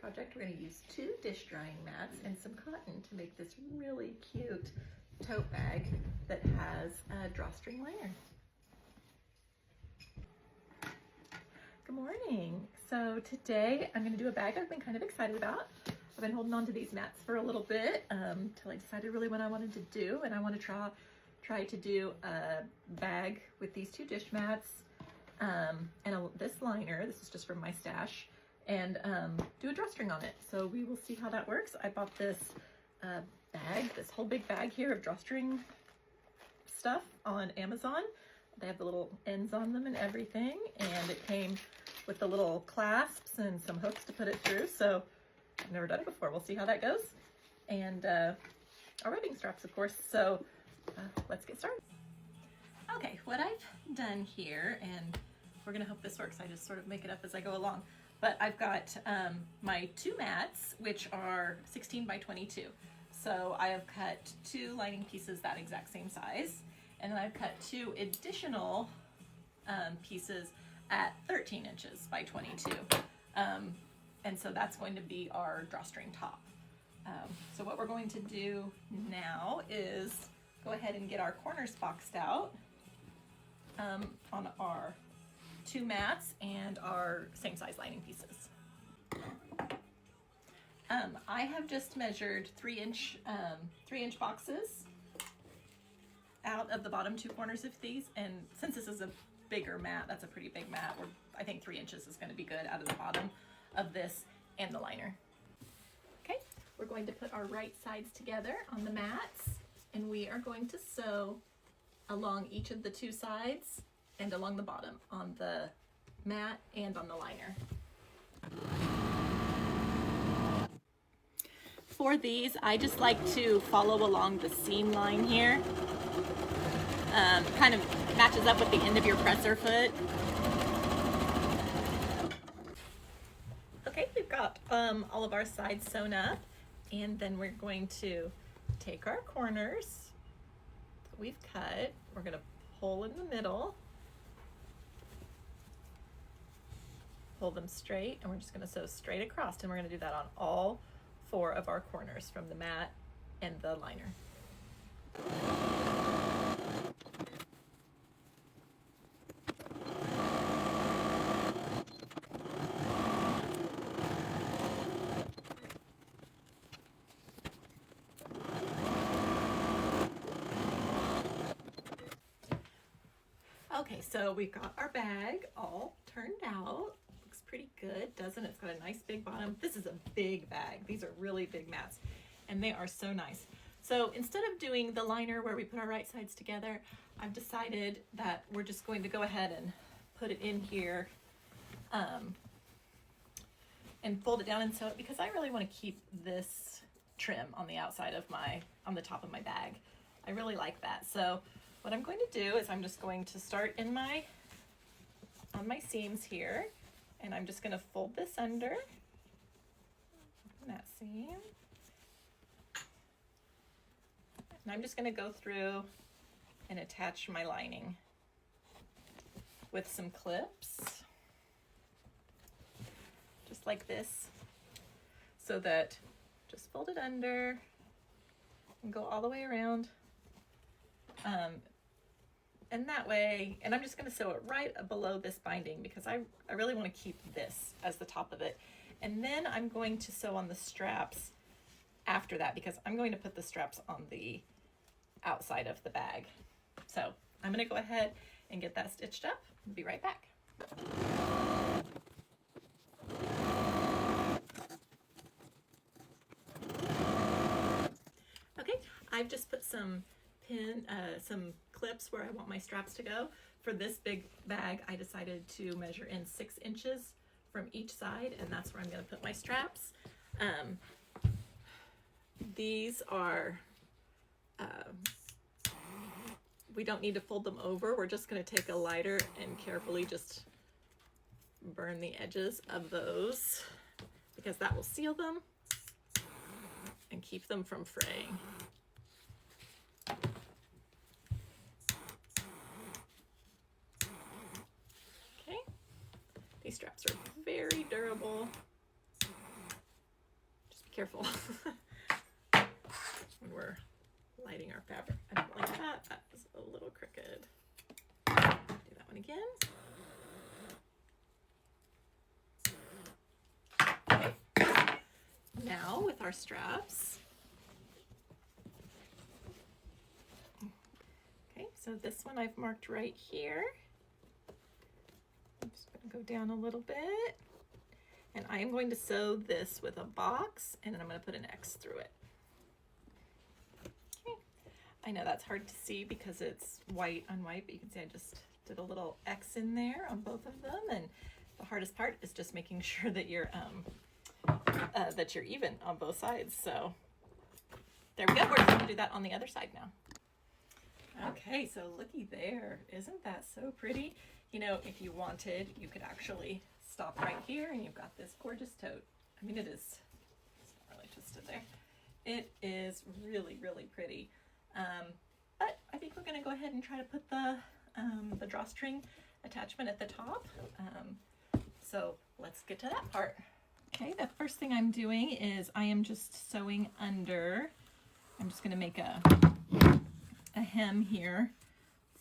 project, we're going to use 2 dish drying mats and some cotton to make this really cute tote bag that has a drawstring liner. Good morning. So today I'm going to do a bag I've been kind of excited about. I've been holding on to these mats for a little bit till I decided really what I wanted to do, and I want to try to do a bag with these 2 dish mats and this liner. This is just from my stash, and do a drawstring on it. So we will see how that works. I bought this bag, this whole big bag here of drawstring stuff on Amazon. They have the little ends on them and everything, and it came with the little clasps and some hooks to put it through. So I've never done it before. We'll see how that goes. And our rubbing straps, of course. So let's get started. Okay, what I've done here, and we're gonna hope this works. I just sort of make it up as I go along. But I've got my 2 mats, which are 16 by 22. So I have cut 2 lining pieces that exact same size. And then I've cut 2 additional pieces at 13 inches by 22. And so that's going to be our drawstring top. So what we're going to do now is go ahead and get our corners boxed out on our 2 mats and our same size lining pieces. I have just measured 3-inch boxes out of the bottom 2 corners of these, and since this is a bigger mat, that's a pretty big mat, I think 3 inches is going to be good out of the bottom of this and the liner. Okay, we're going to put our right sides together on the mats, and we are going to sew along each of the 2 sides and along the bottom on the mat and on the liner. For these, I just like to follow along the seam line here. Kind of matches up with the end of your presser foot. Okay, we've got all of our sides sewn up, and then we're going to take our corners that we've cut. We're going to pull in the middle, pull them straight, and we're just going to sew straight across, and we're going to do that on all 4 of our corners from the mat and the liner. Okay, so we've got our bag all turned out. Looks pretty good, doesn't it? It's got a nice big bottom. This is a big bag. These are really big mats, and they are so nice. So instead of doing the liner where we put our right sides together, I've decided that we're just going to go ahead and put it in here and fold it down and sew it, because I really want to keep this trim on the outside of on the top of my bag. I really like that. So what I'm going to do is I'm just going to start on my seams here, and I'm just going to fold this under that seam. And I'm just going to go through and attach my lining with some clips, just like this, so that just fold it under and go all the way around. And that way, and I'm just going to sew it right below this binding, because I really want to keep this as the top of it. And then I'm going to sew on the straps after that, because I'm going to put the straps on the outside of the bag. So I'm going to go ahead and get that stitched up. I'll be right back. Okay, I've just put some clips where I want my straps to go. For this big bag, I decided to measure in 6 inches from each side, and that's where I'm going to put my straps. These are, we don't need to fold them over. We're just going to take a lighter and carefully just burn the edges of those, because that will seal them and keep them from fraying. These straps are very durable. Careful when we're lighting our fabric. I don't like that. That was a little crooked. Do that one again. Okay. Now with our straps. Okay, so this one I've marked right here. I'm just going to go down a little bit. And I am going to sew this with a box, and then I'm going to put an X through it. Okay. I know that's hard to see because it's white on white, but you can see I just did a little X in there on both of them. And the hardest part is just making sure that you're even on both sides. So there we go. We're going to do that on the other side now. Okay, so looky there. Isn't that so pretty? You know, if you wanted, you could actually stop right here and you've got this gorgeous tote. I mean, it's not really twisted there. It is really, really pretty. But I think we're going to go ahead and try to put the drawstring attachment at the top. So let's get to that part. Okay, the first thing I'm doing is I am just sewing under. I'm just going to make a hem here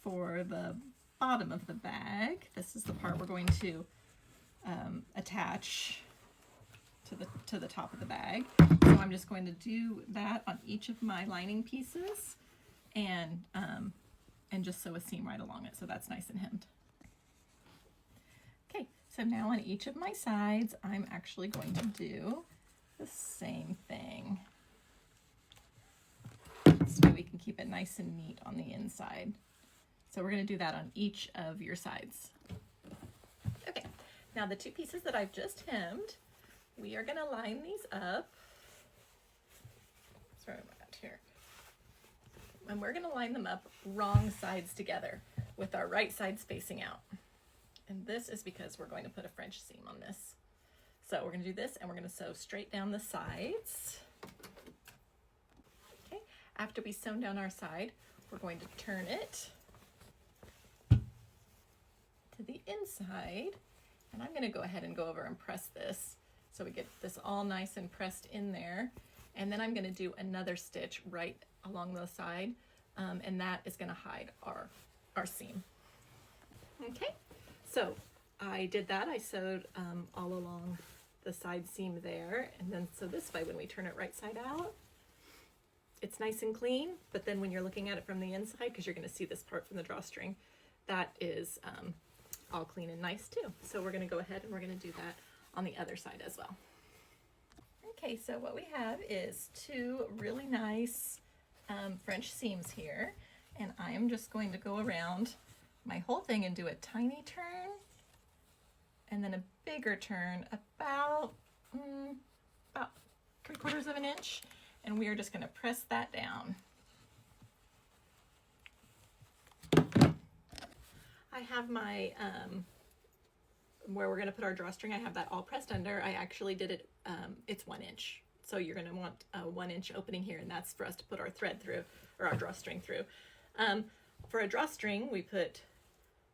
for the bottom of the bag. This is the part we're going to attach to the top of the bag. So I'm just going to do that on each of my lining pieces and just sew a seam right along it so that's nice and hemmed. Okay, so now on each of my sides I'm actually going to do the same thing. So we can keep it nice and neat on the inside. So we're going to do that on each of your sides. Okay, now the two pieces that I've just hemmed, we are going to line these up. Sorry about that here. And we're going to line them up wrong sides together with our right sides facing out. And this is because we're going to put a French seam on this. So we're going to do this and we're going to sew straight down the sides. Okay, after we've sewn down our side, we're going to turn it to the inside, and I'm going to go ahead and go over and press this so we get this all nice and pressed in there, and then I'm going to do another stitch right along the side, and that is going to hide our seam. Okay, so I did that. I sewed all along the side seam there, and then so this way when we turn it right side out, it's nice and clean, but then when you're looking at it from the inside, because you're going to see this part from the drawstring, that is all clean and nice too. So we're going to go ahead and we're going to do that on the other side as well. Okay, so what we have is two really nice French seams here, and I am just going to go around my whole thing and do a tiny turn and then a bigger turn about 3/4 of an inch, and we are just going to press that down. I have my, where we're going to put our drawstring, I have that all pressed under. I actually did it, it's 1 inch. So you're going to want a 1 inch opening here, and that's for us to put our thread through, or our drawstring through. For a drawstring, we put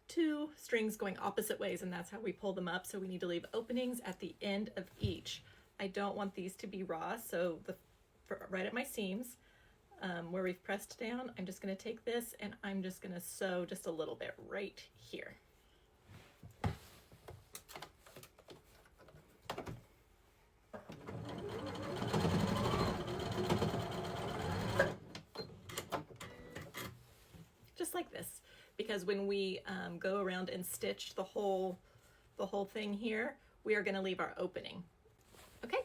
2 strings going opposite ways, and that's how we pull them up. So we need to leave openings at the end of each. I don't want these to be raw, so right at my seams, where we've pressed down, I'm just going to take this and I'm just going to sew just a little bit right here. Just like this, because when we go around and stitch the whole thing here, we are going to leave our opening. Okay.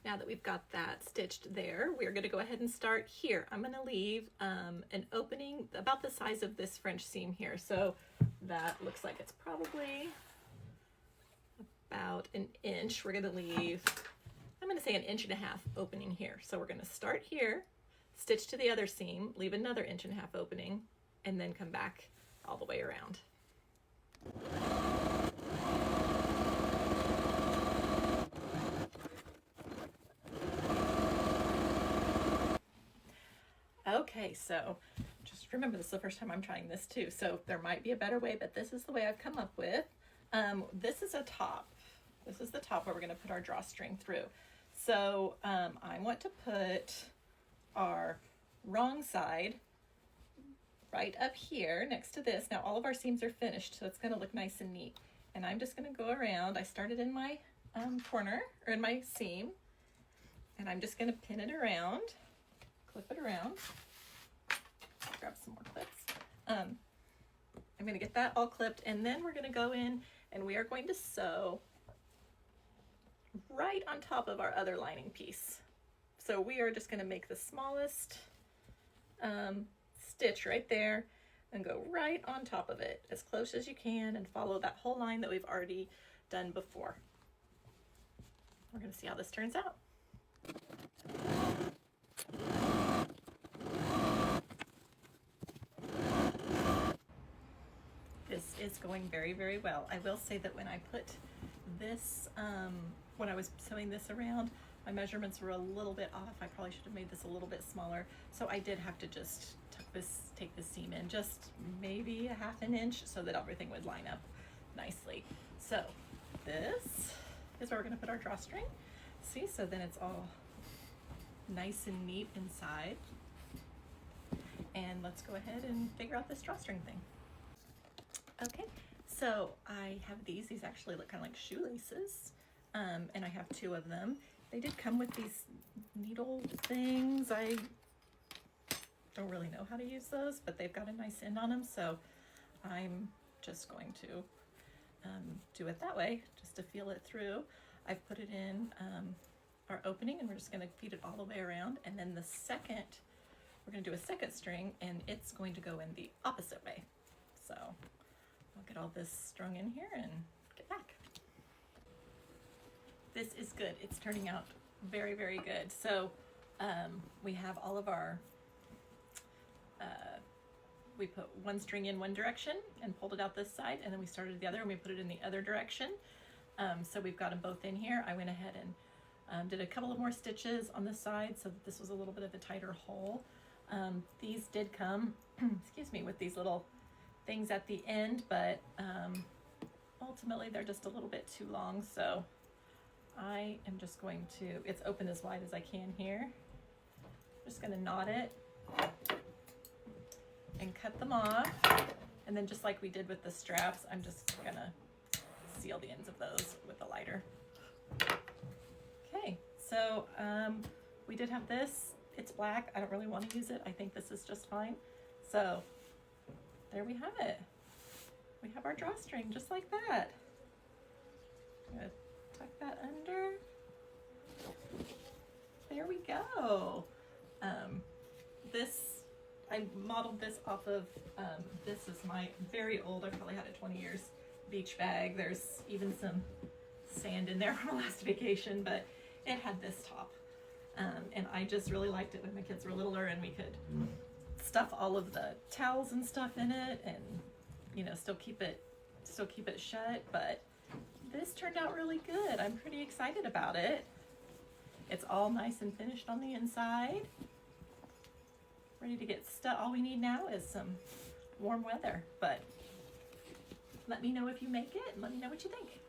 Now that we've got that stitched there, we're going to go ahead and start here. I'm going to leave an opening about the size of this French seam here. So that looks like it's probably about 1 inch. We're going to leave, I'm going to say 1.5 inches opening here. So we're going to start here, stitch to the other seam, leave another 1.5 inch opening, and then come back all the way around. Okay, so just remember this is the first time I'm trying this too, so there might be a better way, but this is the way I've come up with. This is a top. This is the top where we're going to put our drawstring through. So I want to put our wrong side right up here next to this. Now all of our seams are finished, so it's going to look nice and neat. And I'm just going to go around. I started in my corner, or in my seam, and I'm just going to pin it around, clip it around. Grab some more clips. I'm going to get that all clipped, and then we're going to go in and we are going to sew right on top of our other lining piece. So we are just going to make the smallest stitch right there and go right on top of it as close as you can and follow that whole line that we've already done before. We're going to see how this turns out. This is going very, very well. I will say that when I put this, when I was sewing this around, my measurements were a little bit off. I probably should have made this a little bit smaller. So I did have to just take this seam in just maybe a half an inch so that everything would line up nicely. So this is where we're gonna put our drawstring. See, so then it's all nice and neat inside. And let's go ahead and figure out this drawstring thing. Okay, so I have these actually look kind of like shoelaces, and I have 2 of them. They did come with these needle things. I don't really know how to use those, but they've got a nice end on them, so I'm just going to do it that way, just to feel it through. I've put it in our opening, and we're just gonna feed it all the way around, and then we're gonna do a second string, and it's going to go in the opposite way. So I'll get all this strung in here and get back. This is good. It's turning out very, very good. So we have all of our, we put one string in one direction and pulled it out this side, and then we started the other and we put it in the other direction. So we've got them both in here. I went ahead and did a couple of more stitches on the side so that this was a little bit of a tighter hole. These did come, excuse me, with these little things at the end, but ultimately they're just a little bit too long, so I am just going to, it's open as wide as I can here. Just gonna knot it and cut them off, and then just like we did with the straps, I'm just gonna seal the ends of those with a lighter. Okay, so we did have this. It's black. I don't really want to use it. I think this is just fine. So there we have it. We have our drawstring just like that. I'm gonna tuck that under. There we go. I modeled this off of, this is my very old, I probably had it 20 years, beach bag. There's even some sand in there from last vacation, but it had this top. And I just really liked it when my kids were littler and we could stuff all of the towels and stuff in it and, you know, still keep it shut. But this turned out really good. I'm pretty excited about it. It's all nice and finished on the inside. Ready to get stuck. All we need now is some warm weather, but let me know if you make it and let me know what you think.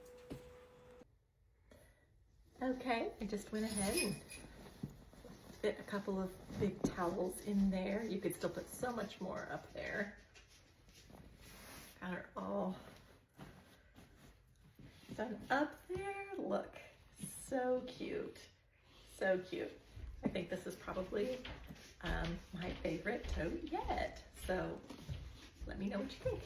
Okay, I just went ahead and fit a couple of big towels in there. You could still put so much more up there. Got her all done up there. Look, so cute, so cute. I think this is probably my favorite tote yet. So let me know what you think.